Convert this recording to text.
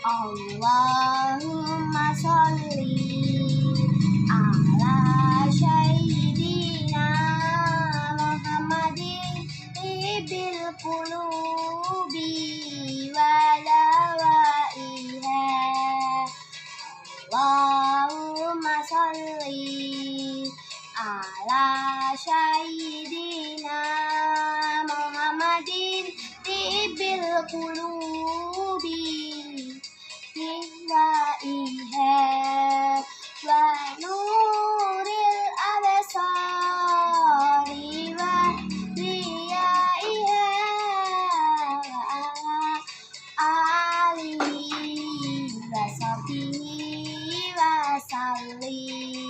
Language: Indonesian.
Allahumma sholli ala sayyidina Muhammadin tibbil qulubi wa dawaiha. Allahumma sholli ala sayyidina Muhammadin tibbil qulubi Iha wa nuril absari wa riyaiha wa alihi wa sahbihi wa sallim.